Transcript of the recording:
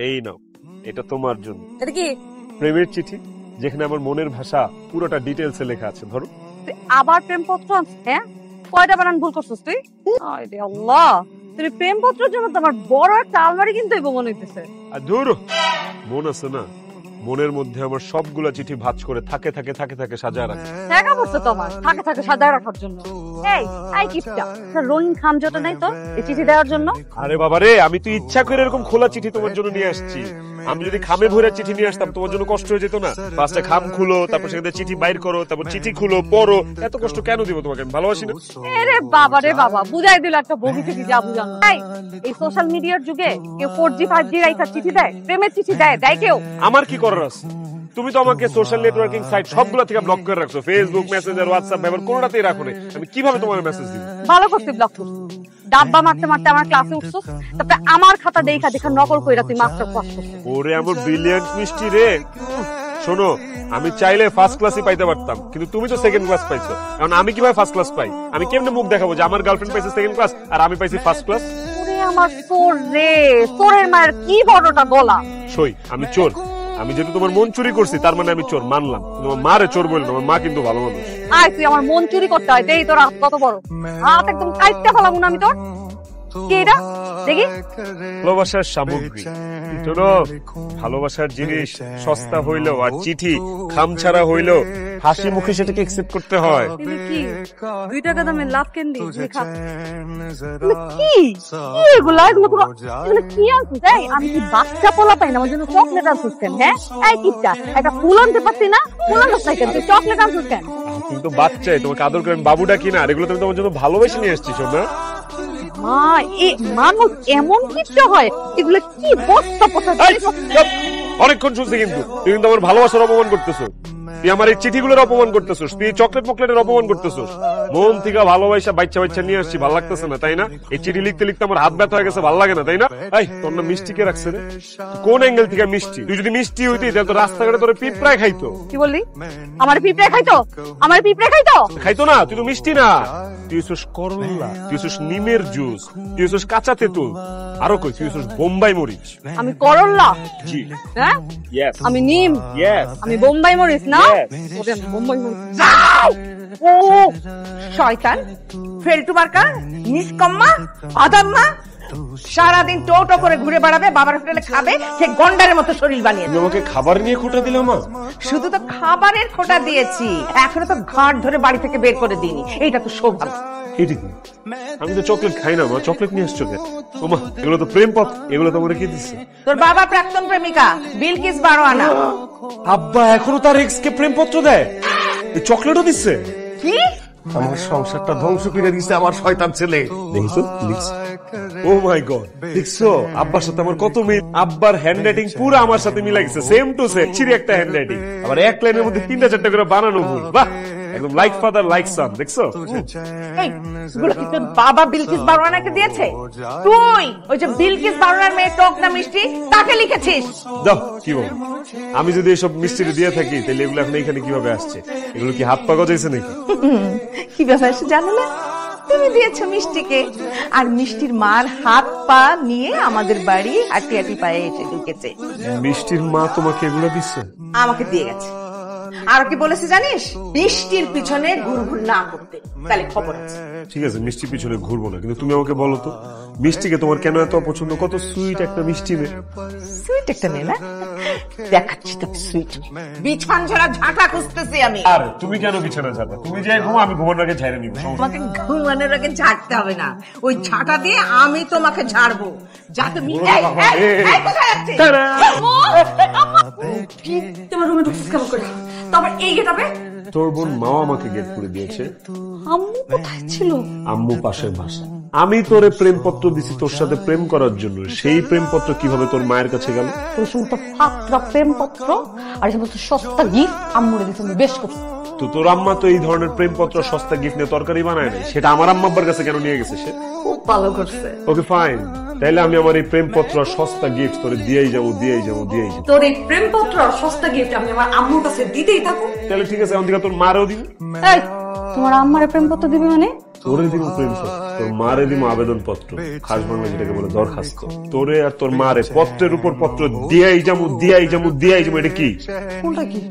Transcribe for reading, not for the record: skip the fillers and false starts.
এই নাও, এটা তোমার জন্য। এটা কি? প্রেমের চিঠি, যেখানে আমার মনের ভাষা পুরোটা ডিটেলসে লেখা আছে। ধরো। তুই আবার প্রেমপত্র আনছিস? হ্যাঁ, কয়টা বানান ভুল করছিস তুই? আরে আল্লাহ, তুই প্রেমপত্রের জন্য তো আমার বড় একটা আলমারি কিন্তু মনে হইতেছে। আর ধুর, মন আছে না, মনের মধ্যে আমার সবগুলা চিঠি ভাঁজ করে থাকে থাকে থাকে থাকে সাজায় রাখে। টাকা পড়ছে তোমার থাকে থাকে সাজায় রাখার জন্য। এই কিপটা, রঙিন খামজোটা নাই তোর এই চিঠি দেওয়ার জন্য? আরে বাবা রে, আমি তো ইচ্ছা করে এরকম খোলা চিঠি তোমার জন্য নিয়ে আসছি। আমি যদি খামে ভরে চিঠি নিয়ে আসতাম তোমার জন্য কষ্ট হয়ে যেত না? পাঁচটা খাম খুলো, তারপর সেখানে চিঠি বাইর করো, তারপর চিঠি খুলো, পড়ো। এত কষ্ট কেন দিব তোমাকে? আমি ভালোবাসি না? আরে বাবা রে বাবা, বুঝাই দিল একটা বগি চিঠি যা বুঝানো। এই সোশ্যাল মিডিয়ার যুগে কেউ 4G 5G রাইখার চিঠি দেয়? প্রেমের চিঠি দেয় কেউ? আমার কি করার আছে? তুমি তো আমাকে সোশ্যাল নেটওয়ার্কিং সাইট সবগুলো থেকে ব্লক করে রাখছো। ফেসবুক, মেসেঞ্জার, হোয়াটসঅ্যাপ, ভাইবার কোনোটাতেই রাখো না। আমি কিভাবে তোমার মেসেজ দিব? ভালো করতে ব্লক করছিস। ডাব্বা মারতে মারতে আমার ক্লাসে উঠছস, তারপরে আমার খাতা দেখা নকল কইরা তুই মাস্টার পাস করছিস। ওরে আমার ব্রিলিয়ান্ট মিষ্টি রে, শোনো, আমি চাইলে ফার্স্ট ক্লাসই পাইতে পারতাম, কিন্তু তুমি তো সেকেন্ড ক্লাস পাইছো। কারণ আমি কিভাবে ফার্স্ট ক্লাস পাই? আমি কেমনে মুখ দেখাবো যে আমার গার্লফ্রেন্ড পাইছে সেকেন্ড ক্লাস আর আমি পাইছি ফার্স্ট ক্লাস? ওরে আমার চোর রে, চোরের মায়ের কি বড়টা গলা। সই, আমি চোর। আমি যেহেতু তোমার মন চুরি করছি তার মানে আমি চোর মানলাম। তোমার মা রে চোর বললো, আমার মা কিন্তু ভালো মানুষ। আয়, তুই আমার মন চুরি করতে হয়, দেই তোর হাত কত বড়। হাত একদম কাইটটা ফেলাম না আমি তোর। কি এটা দেখি? ভালোবাসার সামগ্রী। শোনো, ভালোবাসার জিনিস সস্তা হইলেও আর চিঠি খামছাড়া হইলেও হাসি মুখে সেটাকে একসেপ্ট করতে হয়। কি 2 টাকা দামের লাভ ক্যান্ডি লেখা? কি এগুলা? এগুলো কি আনছিস? আমি কি বাচ্চা পোলা পাই না আমার জন্য চকলেট আনছিস কেন? হ্যাঁ, এই কিপটা, একটা ফুল আনতে পারছি না? ফুল আনছিস না কেন? তুই চকলেট আনছিস কেন? তুমি তো বাচ্চাই, তোমাকে আদর করে বাবুটা কিনা, আর এগুলো তুমি তোমার জন্য ভালোবেসে নিয়ে এসেছি। শোনা মা, এই মানুষ এমন কিপটা হয়? এগুলো কি বস্তা পোতা? অনেকক্ষণ শুনছি, কিন্তু তুই কিন্তু আমার ভালোবাসার অপমান করতেছো। তুই আমার এই চিঠিগুলোর অপমান করতেছিস, তুই চকলেট মকলেটের অপমান করতেছিস। মন থেকে ভালোবাসা বাচ্চা বাচ্চা নিয়ে আসছি, ভালো লাগতেছে না তাই না? এই চিঠি লিখতে লিখতে আমার হাত ব্যথা হয়ে গেছে, ভালো লাগে না তাই না? এই তোর না মিষ্টি কে রাখছে রে? কোন অ্যাঙ্গেল থেকে মিষ্টি? তুই যদি মিষ্টি হইতি তাহলে তো রাস্তাঘাটে তোর পিঁপড়ায় খাইতো। কি বললি? আমার পিঁপড়ায় খাইতো? আমার পিঁপড়ায় খাইতো? খাইতো না, তুই তো মিষ্টি না। তুই হইছিস করল্লা, তুই হইছিস নিমের জুস, তুই হইছিস কাঁচা তেঁতুল, আরো কই তুই হইছিস বোম্বাই মরিচ। আমি করল্লা? জি। হ্যাঁ, ইয়েস। আমি নিম? ইয়েস। আমি বোম্বাই মরিচ না? ওরে আমি বোম্বাই মরিচ। ও শয়তান, ফেলটু মার্কা, নিষ্কম্মা, আদাম্মা, সারাদিন টোটো করে ঘুরে বেড়াবে, বাবার হোটেলে খাবে, সে গন্ডারের মতো শরীর বানিয়ে। আমাকে খাবার নিয়ে খোটা দিলাম মা? শুধু তো খাবারের খোটা দিয়েছি, এখনো তো ঘাট ধরে বাড়ি থেকে বের করে দিইনি। এইটা তো সৌভাগ্য। আমি তো চকলেট খাই না মা, চকলেট নিয়ে আসছো কেন? ওমা, এগুলো তো প্রেম পত্র, এগুলো তো কে দিচ্ছে? তোর বাবা প্রাক্তন প্রেমিকা বিলকিস বারোয়ানা। আব্বা এখনো তার এক্স কে প্রেম পত্র দেয়? এই চকলেটও দিচ্ছে? কি? আমার সংসারটা ধ্বংস করে দিচ্ছে আমার শয়তান ছেলে। দেখছো লিখছে? ও মাই গড, দেখছো আব্বার সাথে আমার কত মিল। আব্বার হ্যান্ড রাইটিং পুরো আমার সাথে মিলে গেছে, সেম টু সেম। ছিরি একটা হ্যান্ড রাইটিং, আবার এক লাইনের মধ্যে 3-4টা করে বানানো ভুল। বাহ, একদম লাইক ফাদার লাইক সান। দেখছো? এগুলো কি তোর বাবা বিলকিস বারোয়ানাকে দিয়েছে? তুই ওই যে বিলকিস বারোয়ানার মেয়ে টক না মিষ্টি, তাকে লিখেছিস? দাও, কি বল? আমি যদি এসব মিষ্টি দিয়ে থাকি তাহলে এগুলো এখন এখানে কিভাবে আসছে? এগুলো কি হাত পা গজাইছে নাকি? কি ব্যাপার জানো না? তুমি দিয়েছো মিষ্টিকে, আর মিষ্টির মার হাত পা নিয়ে আমাদের বাড়ি হাঁটি হাঁটি পায়ে এসে ঢুকেছে। মিষ্টির মা তোমাকে এগুলো দিচ্ছে? আমাকে দিয়ে গেছে। আর কি বলেছে জানিস? মিষ্টির পিছনে ঘুরঘুর না করতে, তাহলে খবর আছে। ঠিক আছে, মিষ্টির পিছনে ঘুরবো না, কিন্তু তুমি আমাকে বলো তো মিষ্টিকে তোমার কেন এত পছন্দ? কত সুইট একটা মিষ্টি মেয়ে। সুইট একটা মেয়ে না? দেখাচ্ছি তোকে সুইট। বিছান ঝাড়া ঝাঁটা খুঁজতেছি আমি। আর তুমি কেন বিছানা ঝাড়া? তুমি যে ঘুমো, আমি ঘুমানোর আগে ঝাড়ে নিব। তোমাকে ঘুমানোর আগে ঝাড়তে হবে না, ওই ঝাঁটা দিয়ে আমি তোমাকে ঝাড়বো। যা তুমি কোথায় যাচ্ছিস? তোমার রুমে ঢুকছিস কেমন করে? তারপর এই গেটাবে? তোর বোন মাও আমাকে গেট করে দিয়েছে। আম্মু কোথায় ছিল? আম্মু পাশের বাসা। আমি তোরে প্রেমপত্র দিছি তোর সাথে প্রেম করার জন্য, সেই প্রেমপত্র কিভাবে তোর মায়ের কাছে গেল? তোর সমস্ত ফাঁকরা প্রেমপত্র আর সমস্ত সস্তা গিফট আম্মুরে দিতে বেশ করছে। তো তোর আম্মা তো এই ধরনের প্রেমপত্র সস্তা গিফট নিয়ে তরকারি বানায় নাই, সেটা আমার আম্মা আব্বার কাছে কেন নিয়ে গেছে সে? খুব ভালো করছে। ওকে ফাইন, তাইলে আমি আমার এই প্রেমপত্র সস্তা গিফট তোরে দিয়েই যাবো। তোর এই প্রেমপত্র আর সস্তা গিফট আমি আমার আম্মুর কাছে দিতেই থাকো। তাহলে ঠিক আছে, এখন থেকে তোর মারেও দিবি। এই, তোমার আম্মারে প্রেমপত্র দিবি মানে? তোরে দিব প্রেমপত্র। তোর মারে দিব আবেদন পত্র, খাস বাংলা যেটাকে বলে দরখাস্ত। তোরে আর তোর মারে পত্রের উপর পত্র দিয়াই যাবো, এটা কি? কোনটা কি?